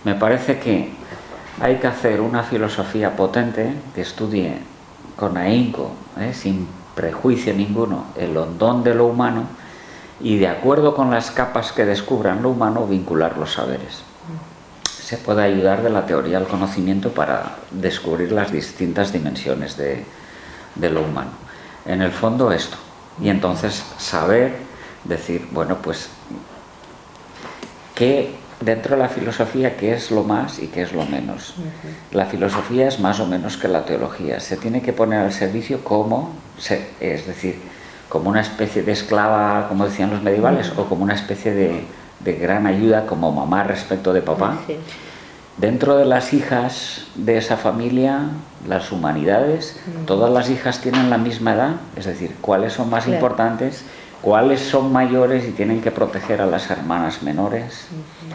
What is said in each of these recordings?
Me parece que hay que hacer una filosofía potente que estudie con ahínco, sin prejuicio ninguno, el hondón de lo humano y, de acuerdo con las capas que descubran lo humano, vincular los saberes. Se puede ayudar de la teoría al conocimiento para descubrir las distintas dimensiones de lo humano. En el fondo, esto. Y entonces saber decir, bueno, pues, ¿qué dentro de la filosofía qué es lo más y qué es lo menos? La filosofía es más o menos que la teología. Se tiene que poner al servicio es decir, como una especie de esclava, como decían los medievales, o como una especie de gran ayuda, como mamá respecto de papá. Sí. Dentro de las hijas de esa familia, las humanidades, todas las hijas tienen la misma edad, es decir, cuáles son más importantes, cuáles son mayores y tienen que proteger a las hermanas menores,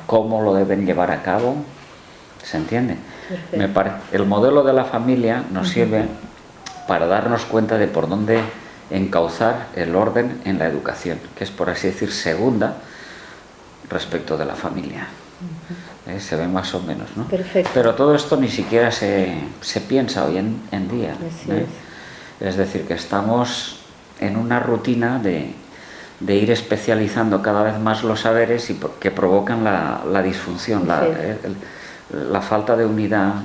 cómo lo deben llevar a cabo. ¿Se entiende? El modelo de la familia nos sirve para darnos cuenta de por dónde encauzar el orden en la educación, que es, por así decir, segunda respecto de la familia. Se ve más o menos, ¿no? Perfecto. Pero todo esto ni siquiera se piensa hoy en día. Es decir, que estamos en una rutina de ir especializando cada vez más los saberes y que provocan la disfunción, la falta de unidad,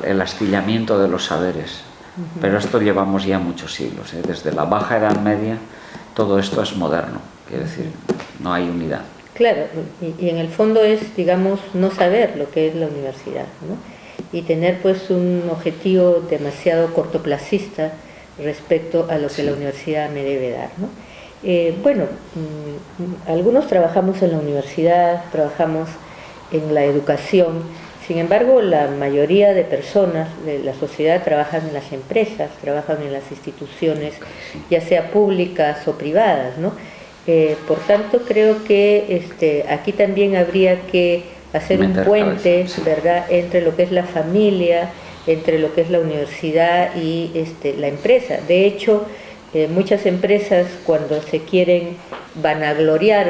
el astillamiento de los saberes. Pero esto llevamos ya muchos siglos, desde la Baja Edad Media todo esto es moderno, quiero decir, no hay unidad. Claro, y en el fondo es, digamos, no saber lo que es la universidad, ¿no? Y tener pues un objetivo demasiado cortoplacista respecto a lo que la universidad me debe dar, ¿no? Algunos trabajamos en la universidad, trabajamos en la educación, sin embargo la mayoría de personas de la sociedad trabajan en las empresas, trabajan en las instituciones, ya sea públicas o privadas, ¿no? Por tanto, creo que aquí también habría que hacer un puente, ¿verdad?, entre lo que es la familia, entre lo que es la universidad y la empresa. De hecho, muchas empresas, cuando se quieren vanagloriar,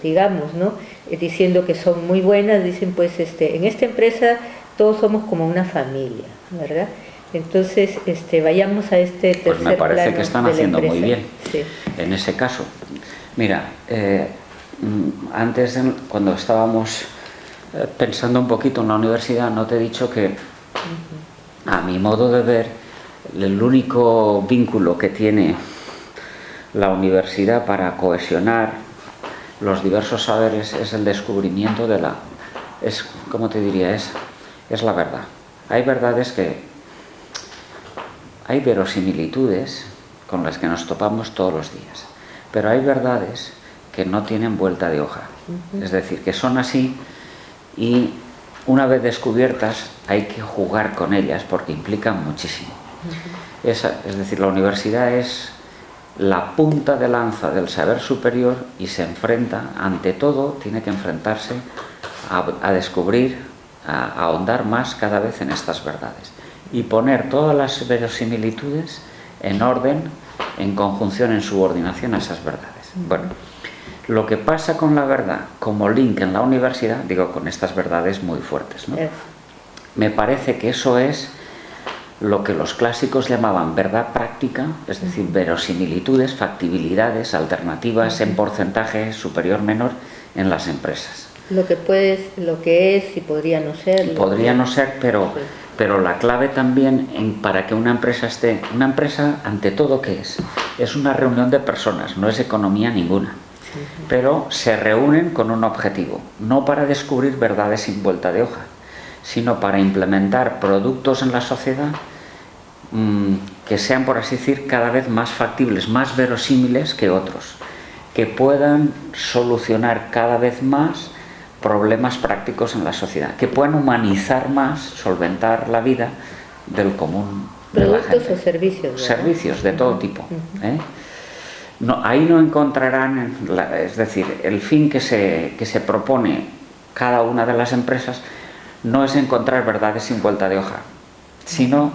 digamos, ¿no?, diciendo que son muy buenas, dicen, pues, en esta empresa todos somos como una familia, ¿verdad? Entonces, vayamos a este tercer plano. Pues me parece que están haciendo muy bien, sí, en ese caso. Mira, antes, cuando estábamos pensando un poquito en la universidad, no te he dicho que, a mi modo de ver, el único vínculo que tiene la universidad para cohesionar los diversos saberes es el descubrimiento de ¿cómo te diría? Es la verdad. Hay verdades hay verosimilitudes con las que nos topamos todos los días. Pero hay verdades que no tienen vuelta de hoja. Es decir, que son así y una vez descubiertas hay que jugar con ellas porque implican muchísimo. Es decir, la universidad es la punta de lanza del saber superior y se enfrenta, ante todo, tiene que enfrentarse a descubrir, a ahondar más cada vez en estas verdades y poner todas las verosimilitudes en orden, en conjunción, en subordinación a esas verdades. Bueno, lo que pasa con la verdad como link en la universidad, digo, con estas verdades muy fuertes, ¿no? Me parece que eso es lo que los clásicos llamaban verdad práctica, es decir, verosimilitudes, factibilidades, alternativas en porcentaje superior, menor en las empresas. Lo que es y podría no ser. Podría no ser, pero la clave también para que una empresa esté... Una empresa, ante todo, ¿qué es? Es una reunión de personas, no es economía ninguna. Pero se reúnen con un objetivo, no para descubrir verdades sin vuelta de hoja, sino para implementar productos en la sociedad que sean, por así decir, cada vez más factibles, más verosímiles que otros, que puedan solucionar cada vez más problemas prácticos en la sociedad, que puedan humanizar más, solventar la vida del común de la gente. Productos o servicios, ¿verdad? Servicios de todo tipo. No, ahí no encontrarán, es decir, el fin que se propone cada una de las empresas no es encontrar verdades sin vuelta de hoja, sino,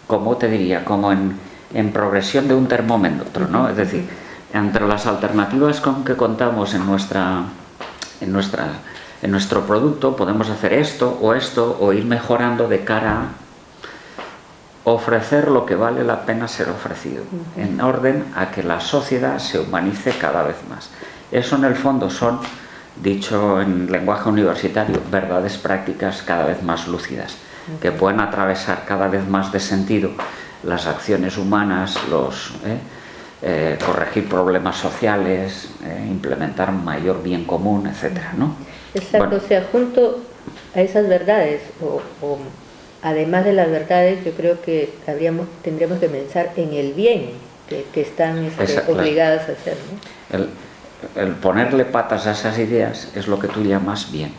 como te diría, como en progresión de un termómetro, ¿no? Es decir, entre las alternativas con que contamos en nuestra En nuestro producto podemos hacer esto, o ir mejorando de cara a ofrecer lo que vale la pena ser ofrecido, en orden a que la sociedad se humanice cada vez más. Eso en el fondo son, dicho en lenguaje universitario, verdades prácticas cada vez más lúcidas, que pueden atravesar cada vez más de sentido las acciones humanas, corregir problemas sociales, implementar un mayor bien común, etcétera, ¿no? Exacto, Bueno, o sea, junto a esas verdades, o además de las verdades, yo creo que tendríamos que pensar en el bien que están obligadas a hacer, ¿no? El ponerle patas a esas ideas es lo que tú llamas bien,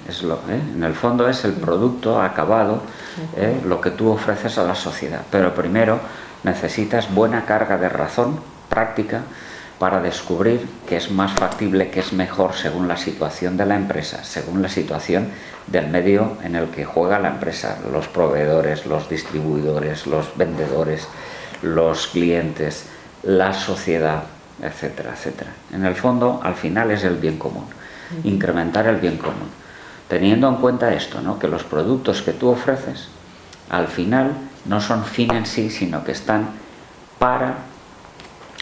en el fondo es el producto acabado, lo que tú ofreces a la sociedad, pero primero necesitas buena carga de razón práctica para descubrir que es más factible, que es mejor según la situación de la empresa, según la situación del medio en el que juega la empresa, los proveedores, los distribuidores, los vendedores, los clientes, la sociedad, etcétera, etcétera. En el fondo, al final es el bien común, incrementar el bien común. Teniendo en cuenta esto, ¿no? Que los productos que tú ofreces, al final, no son fin en sí, sino que están para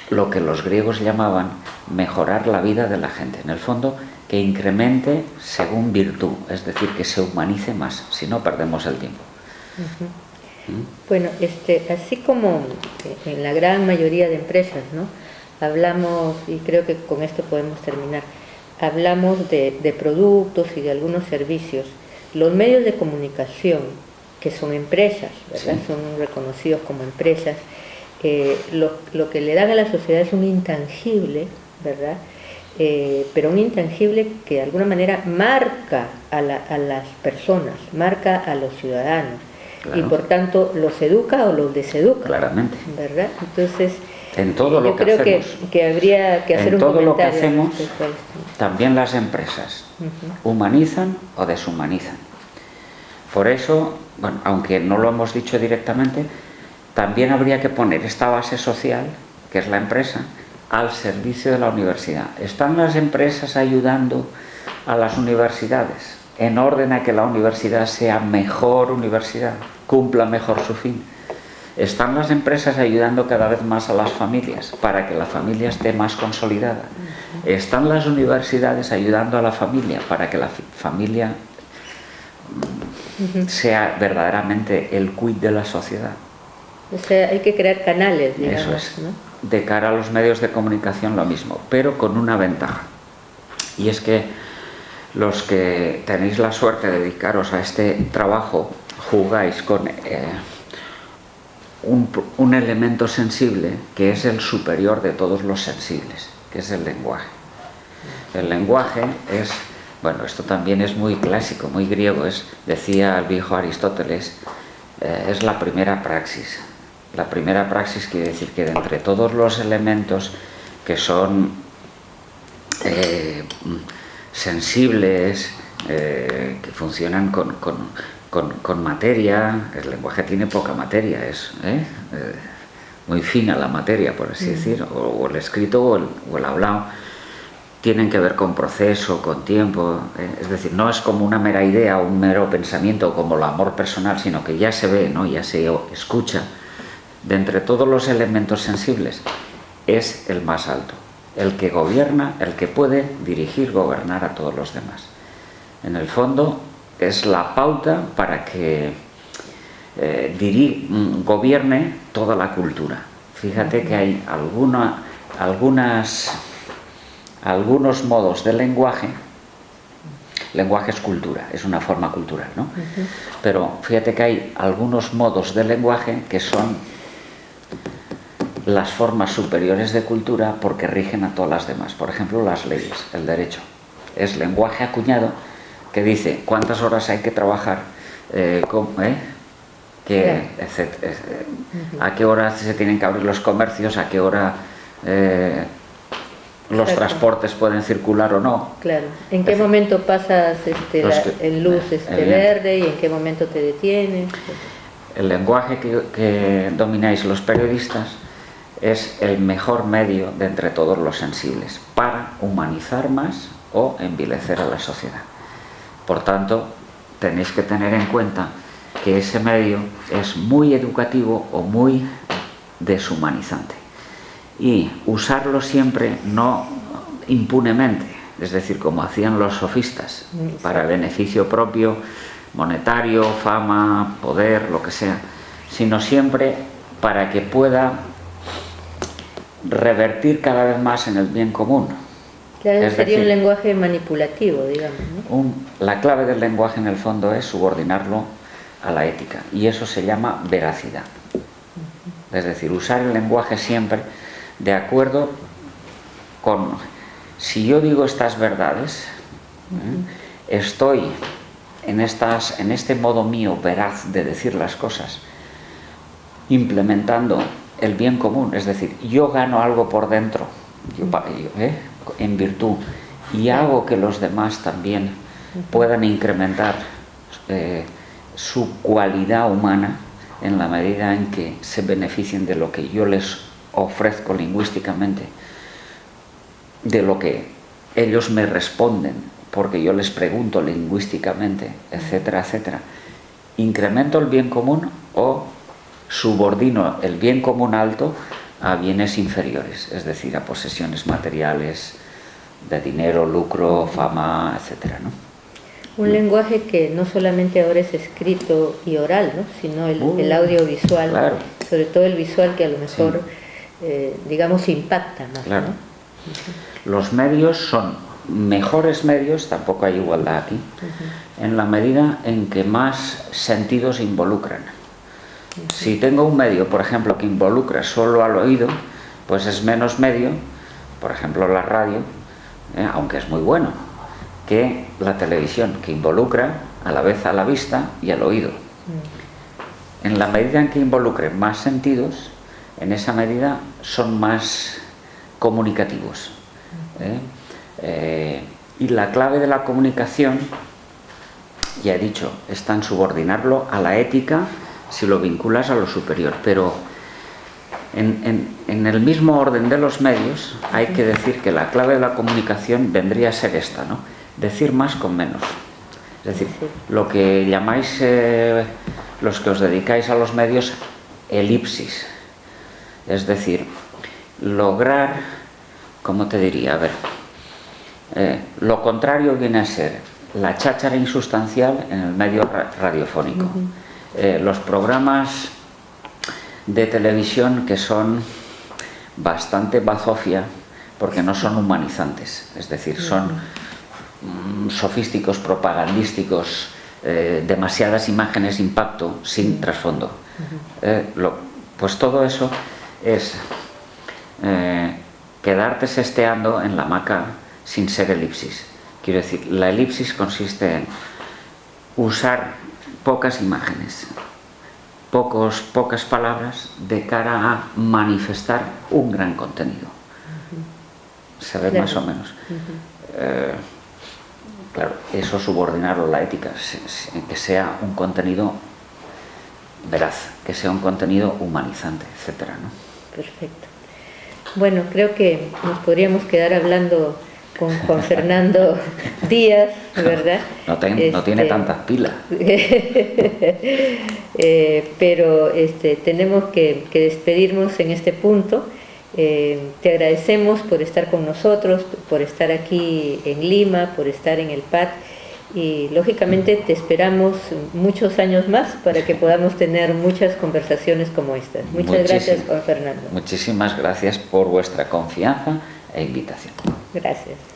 lo que los griegos llamaban mejorar la vida de la gente. En el fondo, que incremente según virtud, es decir, que se humanice más, si no perdemos el tiempo. Bueno, así como en la gran mayoría de empresas, ¿no? Hablamos, y creo que con esto podemos terminar, hablamos de productos y de algunos servicios. Los medios de comunicación, que son empresas, ¿verdad? Sí. Son reconocidos como empresas, lo que le dan a la sociedad es un intangible, ¿verdad? Pero un intangible que de alguna manera marca a las personas, marca a los ciudadanos. Claro. Y por tanto los educa o los deseduca. Claramente. ¿Verdad? Entonces, en todo lo yo creo que habría que hacer un comentario. En todo lo que hacemos, también las empresas humanizan o deshumanizan. Por eso, bueno, aunque no lo hemos dicho directamente, también habría que poner esta base social, que es la empresa, al servicio de la universidad. ¿Están las empresas ayudando a las universidades en orden a que la universidad sea mejor universidad, cumpla mejor su fin? ¿Están las empresas ayudando cada vez más a las familias para que la familia esté más consolidada? ¿Están las universidades ayudando a la familia para que la familia sea verdaderamente el quid de la sociedad? O sea, hay que crear canales, digamos. Eso es. ¿No? De cara a los medios de comunicación lo mismo, pero con una ventaja. Y es que los que tenéis la suerte de dedicaros a este trabajo jugáis con un elemento sensible que es el superior de todos los sensibles, que es el lenguaje. El lenguaje es, bueno, esto también es muy clásico, muy griego, decía el viejo Aristóteles, es la primera praxis. La primera praxis quiere decir que de entre todos los elementos que son sensibles, que funcionan con materia, el lenguaje tiene poca materia, es muy fina la materia, por así decir, o el escrito o el hablado, tienen que ver con proceso, con tiempo, es decir, no es como una mera idea o un mero pensamiento como el amor personal, sino que ya se ve, ¿no? Ya se escucha. De entre todos los elementos sensibles es el más alto, el que gobierna, el que puede dirigir, gobernar a todos los demás. En el fondo es la pauta para que gobierne toda la cultura. Fíjate que hay algunos modos de lenguaje. Lenguaje es cultura, es una forma cultural, ¿no? Pero fíjate que hay algunos modos de lenguaje que son las formas superiores de cultura porque rigen a todas las demás. Por ejemplo, las leyes, el derecho. Es lenguaje acuñado que dice cuántas horas hay que trabajar, a qué hora se tienen que abrir los comercios, a qué hora los transportes pueden circular o no. Claro. ¿En qué momento pasas en luz verde y en qué momento te detienes? El lenguaje que domináis los periodistas es el mejor medio de entre todos los sensibles para humanizar más o envilecer a la sociedad. Por tanto, tenéis que tener en cuenta que ese medio es muy educativo o muy deshumanizante. Y usarlo siempre no impunemente, es decir, como hacían los sofistas, para beneficio propio, monetario, fama, poder, lo que sea, sino siempre para que pueda revertir cada vez más en el bien común. Claro, sería un lenguaje manipulativo, digamos, ¿no? La clave del lenguaje en el fondo es subordinarlo a la ética, y eso se llama veracidad. Es decir, usar el lenguaje siempre de acuerdo con, si yo digo estas verdades, estoy en este modo mío veraz de decir las cosas, implementando el bien común, es decir, yo gano algo por dentro, en virtud, y hago que los demás también puedan incrementar su cualidad humana en la medida en que se beneficien de lo que yo les ofrezco lingüísticamente, de lo que ellos me responden porque yo les pregunto lingüísticamente, etcétera, etcétera. ¿Incremento el bien común o subordino el bien común alto a bienes inferiores, es decir, a posesiones materiales, de dinero, lucro, fama, etcétera, ¿no? Un lenguaje que no solamente ahora es escrito y oral, ¿no? Sino el audiovisual, claro. Sobre todo el visual, que a lo mejor, digamos, impacta más, claro. ¿no? Los medios son mejores medios, tampoco hay igualdad aquí, en la medida en que más sentidos involucran. Si tengo un medio, por ejemplo, que involucra solo al oído, pues es menos medio, por ejemplo la radio, aunque es muy bueno, que la televisión, que involucra a la vez a la vista y al oído. En la medida en que involucre más sentidos, en esa medida son más comunicativos. Y la clave de la comunicación, ya he dicho, está en subordinarlo a la ética si lo vinculas a lo superior, pero en el mismo orden de los medios hay que decir que la clave de la comunicación vendría a ser esta, ¿no? Decir más con menos. Es decir, lo que llamáis, los que os dedicáis a los medios, elipsis. Es decir, lograr, ¿cómo te diría? A ver, lo contrario viene a ser la cháchara insustancial en el medio radiofónico. Los programas de televisión que son bastante bazofia porque no son humanizantes, es decir, son sofísticos, propagandísticos, demasiadas imágenes, impacto, sin trasfondo. Pues todo eso es quedarte sesteando en la hamaca sin ser elipsis. Quiero decir, la elipsis consiste en usar pocas imágenes, pocas palabras de cara a manifestar un gran contenido. ¿Se ve más o menos? Claro, eso subordinarlo a la ética, que sea un contenido veraz, que sea un contenido humanizante, etcétera, ¿no? Perfecto. Bueno, creo que nos podríamos quedar hablando con Juan Fernando Díaz, ¿verdad? No tiene tantas pilas. Pero tenemos que despedirnos en este punto. Te agradecemos por estar con nosotros, por estar aquí en Lima, por estar en el PAT, y lógicamente te esperamos muchos años más para que podamos tener muchas conversaciones como estas. Muchas gracias, Juan Fernando. Muchísimas gracias por vuestra confianza e invitación. Gracias.